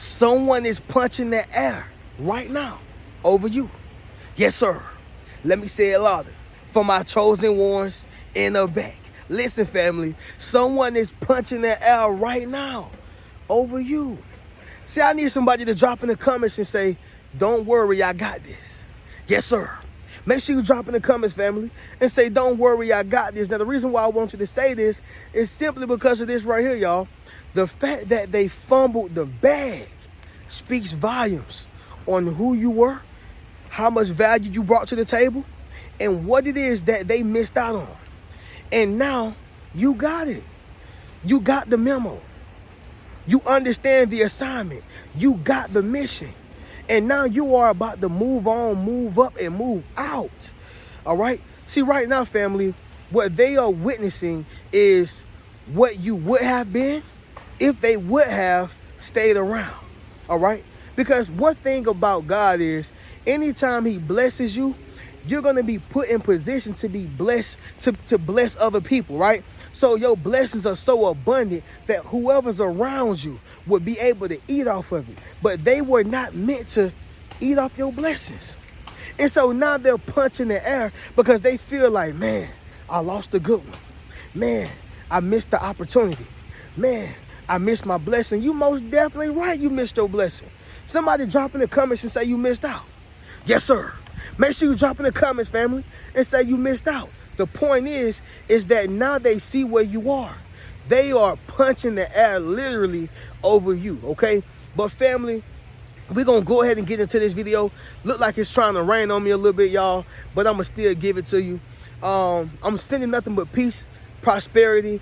Someone is punching the air right now over you. Yes, sir. Let me say it louder for my chosen ones in the back. Listen, family, someone is punching the air right now over you. See, I need somebody to drop in the comments and say, don't worry, I got this. Yes, sir. Make sure you drop in the comments, family, and say, don't worry, I got this. Now, the reason why I want you to say this is simply because of this right here, y'all. The fact that they fumbled the bag speaks volumes on who you were, how much value you brought to the table, and what it is that they missed out on. And now you got it. You got the memo. You understand the assignment. You got the mission. And now you are about to move on, move up, and move out. All right? See, right now, family, what they are witnessing is what you would have been if they would have stayed around. All right? Because one thing about God is anytime he blesses you, you're going to be put in position to be blessed, to bless other people, right? So your blessings are so abundant that whoever's around you would be able to eat off of it. But they were not meant to eat off your blessings. And so now they're punching the air because they feel like, man, I lost a good one. Man, I missed the opportunity. Man, I missed my blessing. You most definitely right, you missed your blessing. Somebody drop in the comments and say you missed out. Yes, sir. Make sure you drop in the comments, family, and say you missed out. The point is that now they see where you are. They are punching the air literally over you, okay? But family, we're going to go ahead and get into this video. Look like it's trying to rain on me a little bit, y'all, but I'm going to still give it to you. I'm sending nothing but peace, prosperity,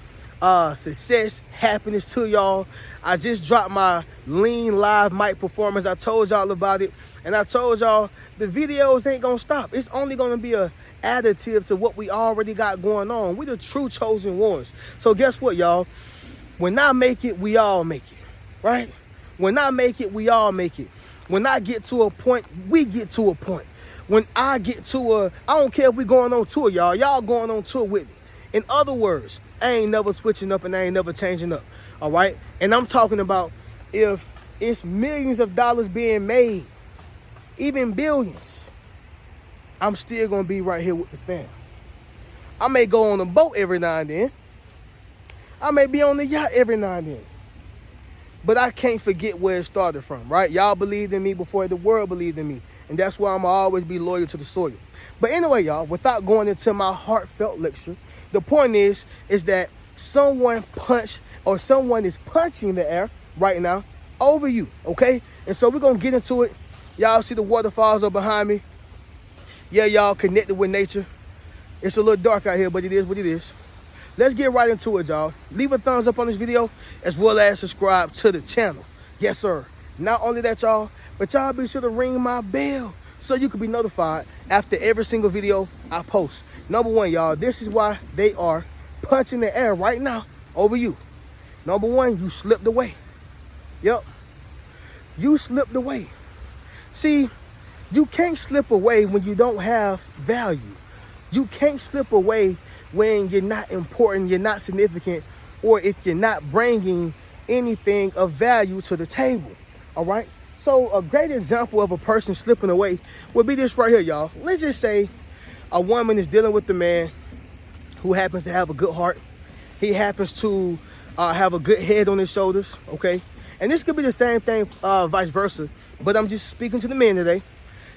success, happiness to y'all. I just dropped my lean live mic performance. I told y'all about it. And I told y'all the videos ain't going to stop. It's only going to be a additive to what we already got going on. We the true chosen ones. So guess what, y'all? When I make it, we all make it, right? When I make it, we all make it. When I get to a point, we get to a point. When I get to I don't care if we going on tour, y'all. Y'all going on tour with me. In other words, I ain't never switching up and I ain't never changing up, all right? And I'm talking about if it's millions of dollars being made, even billions, I'm still going to be right here with the fam. I may go on a boat every now and then. I may be on the yacht every now and then. But I can't forget where it started from, right? Y'all believed in me before the world believed in me. And that's why I'm going to always be loyal to the soil. But anyway, y'all, without going into my heartfelt lecture, the point is that someone punched or someone is punching the air right now over you, okay? And so we're going to get into it. Y'all see the waterfalls are behind me. Yeah, y'all connected with nature. It's a little dark out here, but it is what it is. Let's get right into it, y'all. Leave a thumbs up on this video as well as subscribe to the channel. Yes, sir. Not only that, y'all, but y'all be sure to ring my bell so you can be notified after every single video I post. Number one, y'all, this is why they are punching the air right now over you. Number one, you slipped away. Yep. You slipped away. See, you can't slip away when you don't have value. You can't slip away when you're not important, you're not significant, or if you're not bringing anything of value to the table, all right? So a great example of a person slipping away would be this right here, y'all. Let's just say a woman is dealing with a man who happens to have a good heart. He happens to have a good head on his shoulders, okay? And this could be the same thing, vice versa, but I'm just speaking to the man today.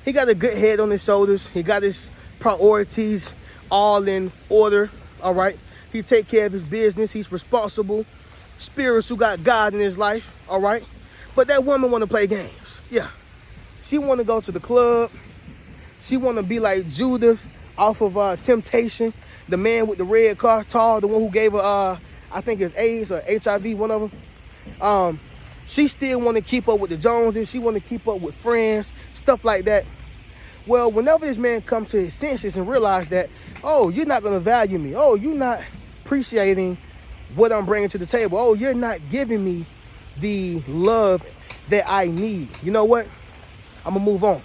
He got a good head on his shoulders. He got his priorities all in order, all right? He take care of his business. He's responsible. Spirits who got God in his life, all right? But that woman want to play games. Yeah. She want to go to the club. She want to be like Judith off of Temptation, the man with the red car, tall, the one who gave her, I think it's AIDS or HIV, one of them. She still want to keep up with the Joneses. She want to keep up with friends, stuff like that. Well, whenever this man comes to his senses and realize that, oh, you're not going to value me. Oh, you're not appreciating what I'm bringing to the table. Oh, you're not giving me the love that I need. You know what? I'm going to move on.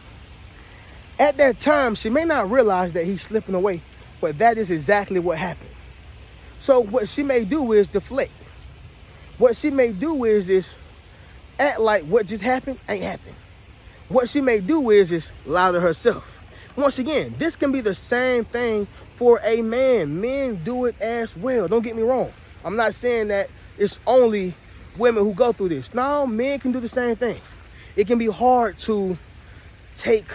At that time, she may not realize that he's slipping away, but that is exactly what happened. So what she may do is deflect. What she may do is act like what just happened ain't happened. What she may do is lie to herself. Once again, this can be the same thing for a man. Men do it as well. Don't get me wrong. I'm not saying that it's only women who go through this. No, men can do the same thing. It can be hard to take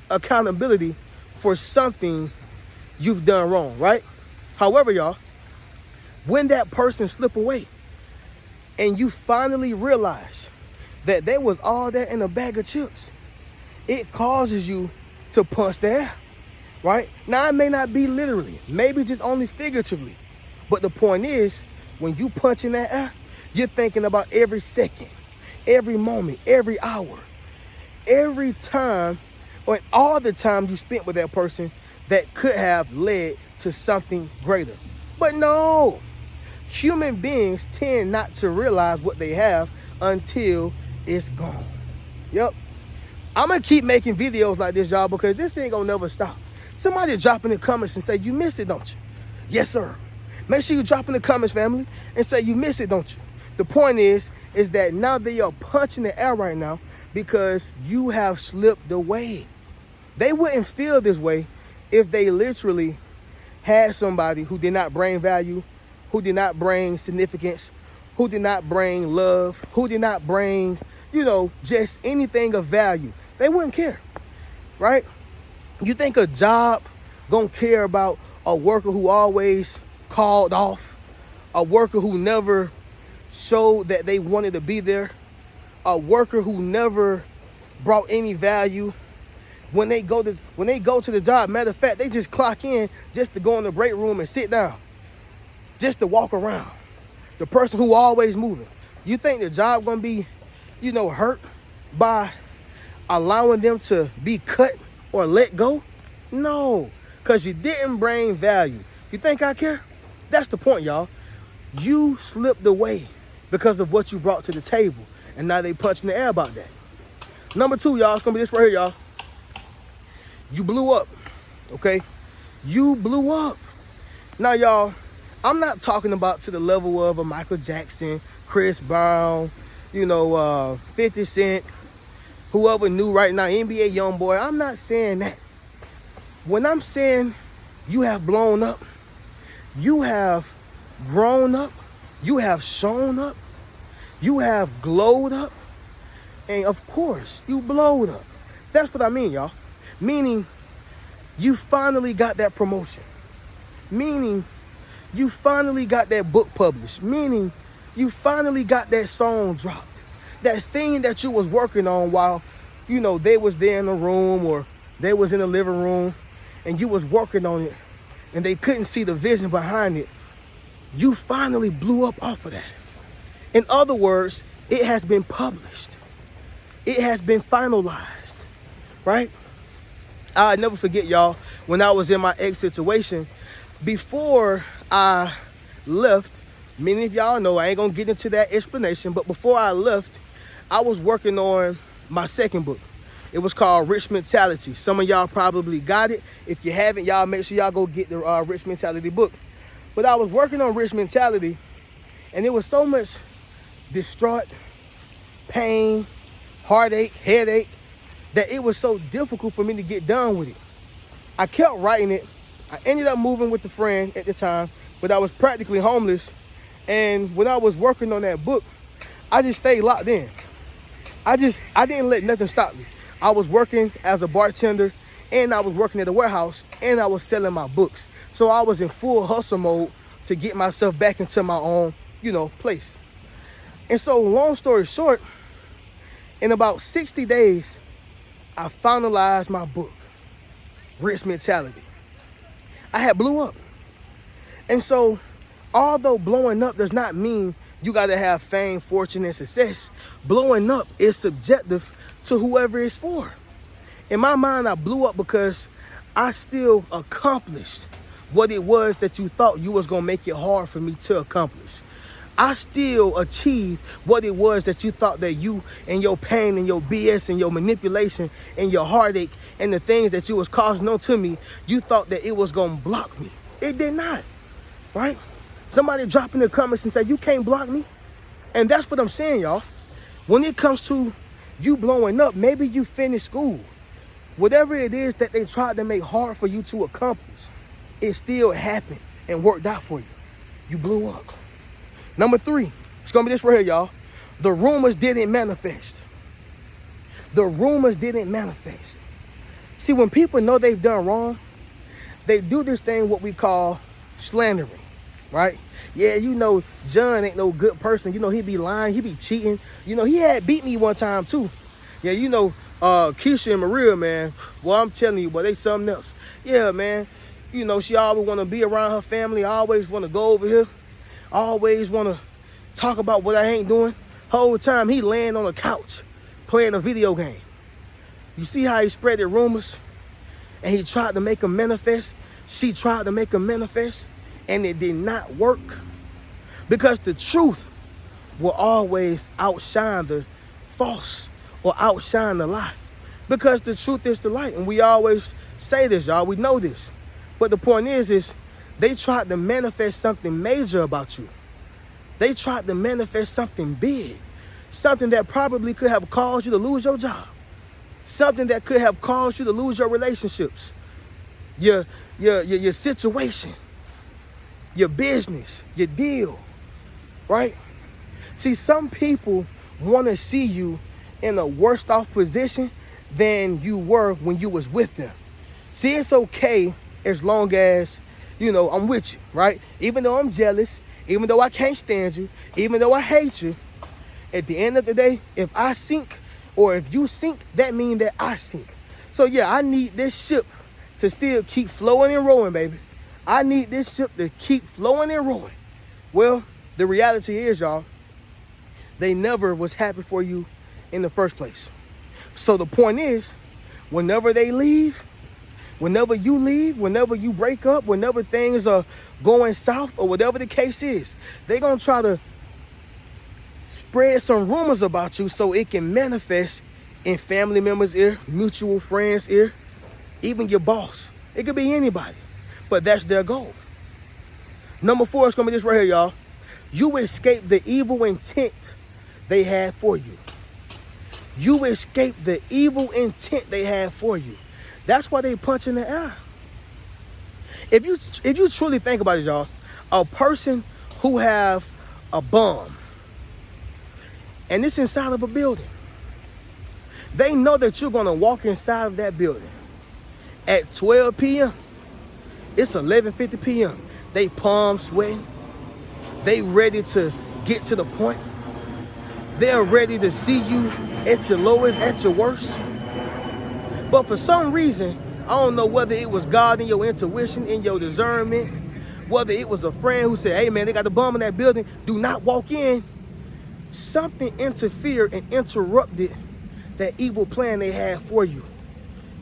accountability for something you've done wrong, right? However, y'all, when that person slip away and you finally realize that there was all that in a bag of chips, it causes you to punch the air, right? Now, it may not be literally, maybe just only figuratively. But the point is, when you punch in that air, you're thinking about every second, every moment, every hour, every time, or all the time you spent with that person that could have led to something greater. But no, human beings tend not to realize what they have until it's gone. Yep. I'm going to keep making videos like this, y'all, because this ain't going to never stop. Somebody drop in the comments and say, you missed it, don't you? Yes, sir. Make sure you drop in the comments, family, and say, you miss it, don't you? The point is that now they are punching the air right now because you have slipped away. They wouldn't feel this way if they literally had somebody who did not bring value, who did not bring significance, who did not bring love, who did not bring, just anything of value. They wouldn't care, right? You think a job gonna care about a worker who always called off, a worker who never showed that they wanted to be there, a worker who never brought any value? When they go to the job, matter of fact, they just clock in just to go in the break room and sit down, just to walk around. The person who always moving. You think the job gonna be, hurt by allowing them to be cut or let go? No, because you didn't bring value. You think I care? That's the point, y'all. You slipped away because of what you brought to the table, and now they punching the air about that. Number 2, y'all, it's gonna be this right here, y'all. You blew up, okay? You blew up. Now, y'all, I'm not talking about to the level of a Michael Jackson, Chris Brown, 50 Cent, whoever new right now, NBA YoungBoy. I'm not saying that. When I'm saying you have blown up, you have grown up, you have shown up, you have glowed up, and of course, you blowed up. That's what I mean, y'all. Meaning, you finally got that promotion. Meaning, you finally got that book published. Meaning, you finally got that song dropped. That thing that you was working on while, they was there in the room or they was in the living room and you was working on it and they couldn't see the vision behind it. You finally blew up off of that. In other words, it has been published. It has been finalized, right? I'll never forget, y'all, when I was in my ex situation, before I left, many of y'all know I ain't gonna get into that explanation, but before I left, I was working on my second book. It was called Rich Mentality. Some of y'all probably got it. If you haven't, y'all make sure y'all go get the Rich Mentality book. But I was working on Rich Mentality, and there was so much distraught, pain, heartache, headache, that it was so difficult for me to get done with it. I kept writing it. I ended up moving with a friend at the time, but I was practically homeless. And when I was working on that book, I just stayed locked in. I didn't let nothing stop me. I was working as a bartender, and I was working at a warehouse, and I was selling my books. So I was in full hustle mode to get myself back into my own, place. And so long story short, in about 60 days, I finalized my book, Rich Mentality. I had blew up. And so, although blowing up does not mean you got to have fame, fortune, and success, blowing up is subjective to whoever it's for. In my mind, I blew up because I still accomplished what it was that you thought you was going to make it hard for me to accomplish. I still achieved what it was that you thought that you and your pain and your BS and your manipulation and your heartache and the things that you was causing on to me, you thought that it was going to block me. It did not, right? Somebody drop in the comments and say, you can't block me. And that's what I'm saying, y'all. When it comes to you blowing up, maybe you finished school. Whatever it is that they tried to make hard for you to accomplish, it still happened and worked out for you. You blew up. Number 3, it's going to be this right here, y'all. The rumors didn't manifest. The rumors didn't manifest. See, when people know they've done wrong, they do this thing what we call slandering, right? Yeah, you know, John ain't no good person. You know, he be lying, he be cheating. You know, he had beat me one time too. Yeah, you know, Keisha and Maria, man, well, I'm telling you, boy, they something else. Yeah, man, you know, she always want to be around her family, always want to go over here, always want to talk about what I ain't doing. Whole time he laying on the couch playing a video game. You see how he spread the rumors and he tried to make them manifest? She tried to make them manifest and it did not work, because the truth will always outshine the false or outshine the lie, because the truth is the light. And we always say this, y'all. We know this. But the point is they tried to manifest something major about you. They tried to manifest something big, something that probably could have caused you to lose your job, something that could have caused you to lose your relationships, your situation, your business, your deal, right? See, some people want to see you in a worse off position than you were when you was with them. See, it's okay as long as, you know, I'm with you, right? Even though I'm jealous, even though I can't stand you, even though I hate you, at the end of the day, if I sink or if you sink, that means that I sink. So yeah, I need this ship to still keep flowing and rolling, baby. I need this ship to keep flowing and rolling. Well, the reality is, y'all, they never was happy for you in the first place. So the point is, whenever they leave, whenever you leave, whenever you break up, whenever things are going south or whatever the case is, they're going to try to spread some rumors about you so it can manifest in family members' ear, mutual friends' ear, even your boss. It could be anybody, but that's their goal. Number 4 is going to be this right here, y'all. You escape the evil intent they had for you. You escape the evil intent they had for you. That's why they punch in the air. If you truly think about it, y'all, a person who have a bomb and it's inside of a building, they know that you're going to walk inside of that building at 12 p.m. It's 11:50 p.m. They palm sweating. They ready to get to the point. They're ready to see you at your lowest, at your worst. But for some reason, I don't know whether it was God in your intuition, in your discernment, whether it was a friend who said, hey man, they got the bomb in that building, do not walk in. Something interfered and interrupted that evil plan they had for you,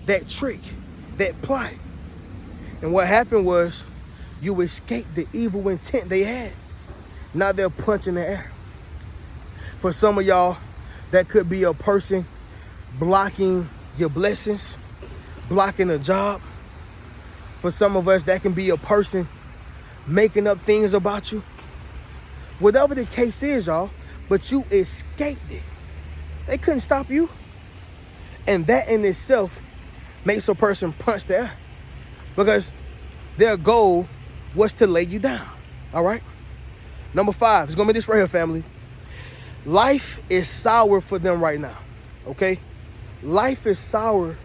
that trick, that plot. And what happened was you escaped the evil intent they had. Now they're punching the air. For some of y'all, that could be a person blocking your blessings, blocking a job. For some of us, that can be a person making up things about you. Whatever the case is, y'all, but you escaped it. They couldn't stop you. And that in itself makes a person punch the air, because their goal was to lay you down. All right? Number 5, it's going to be this right here, family. Life is sour for them right now. Okay? Life is sour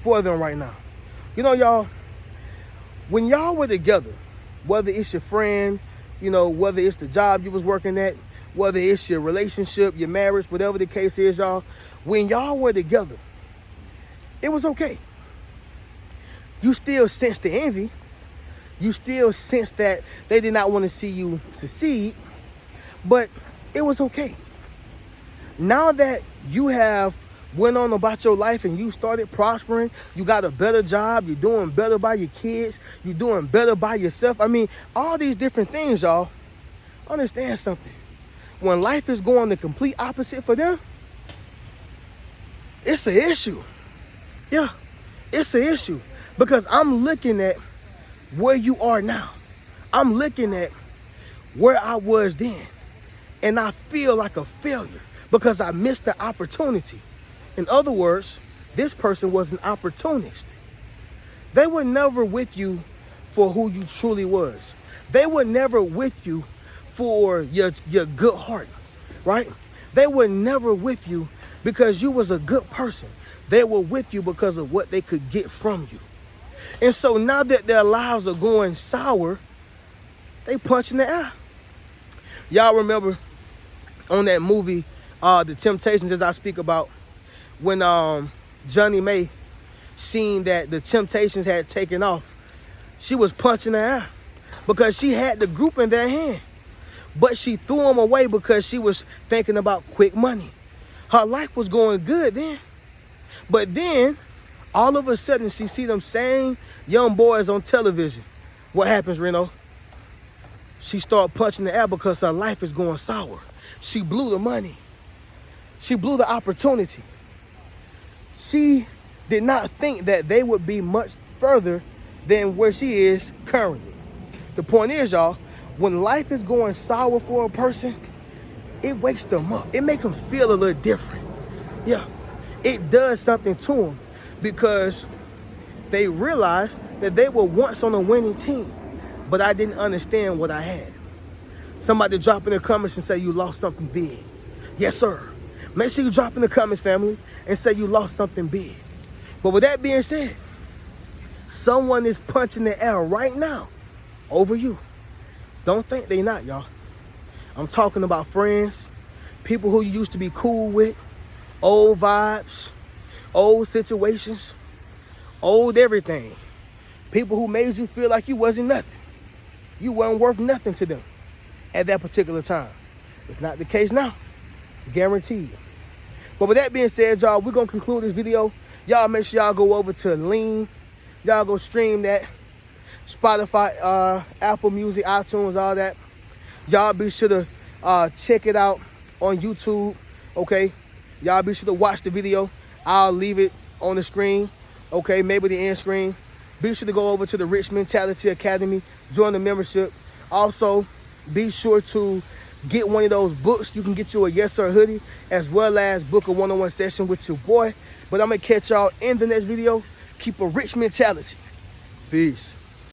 for them right now. You know, y'all, when y'all were together, whether it's your friend, you know, whether it's the job you was working at, whether it's your relationship, your marriage, whatever the case is, y'all, when y'all were together, it was okay. You still sense the envy. You still sense that they did not want to see you succeed, but it was okay. Now that you have went on about your life and you started prospering, you got a better job, you're doing better by your kids, you're doing better by yourself. I mean, all these different things, y'all. Understand something. When life is going the complete opposite for them, it's an issue. Yeah, it's an issue. Because I'm looking at where you are now. I'm looking at where I was then. And I feel like a failure. because I missed the opportunity. In other words, this person was an opportunist. They were never with you for who you truly was. They were never with you for your good heart, right? They were never with you because you was a good person. They were with you because of what they could get from you. And so now that their lives are going sour, they punch in the air. Y'all remember on that movie, The Temptations, as I speak about, when Johnny May seen that the Temptations had taken off, she was punching the air because she had the group in their hand. But she threw them away because she was thinking about quick money. Her life was going good then. But then, all of a sudden, she see them same young boys on television. What happens, Reno? She started punching the air because her life is going sour. She blew the money. She blew the opportunity. She did not think that they would be much further than where she is currently. The point is, y'all, when life is going sour for a person, it wakes them up. It makes them feel a little different. Yeah, it does something to them because they realize that they were once on a winning team, but I didn't understand what I had. Somebody drop in the comments and say you lost something big. Yes, sir. Make sure you drop in the comments, family, and say you lost something big. But with that being said, someone is punching the air right now over you. Don't think they not, y'all. I'm talking about friends, people who you used to be cool with, old vibes, old situations, old everything. People who made you feel like you wasn't nothing. You weren't worth nothing to them at that particular time. It's not the case now, guaranteed. But with that being said, y'all, we're going to conclude this video. Y'all make sure y'all go over to Lean. Y'all go stream that. Spotify, Apple Music, iTunes, all that. Y'all be sure to check it out on YouTube, okay? Y'all be sure to watch the video. I'll leave it on the screen, okay? Maybe the end screen. Be sure to go over to the Rich Mentality Academy. Join the membership. Also, be sure to get one of those books. You can get you a Yes Sir hoodie, as well as book a one-on-one session with your boy. But I'm going to catch y'all in the next video. Keep a rich mentality. Peace.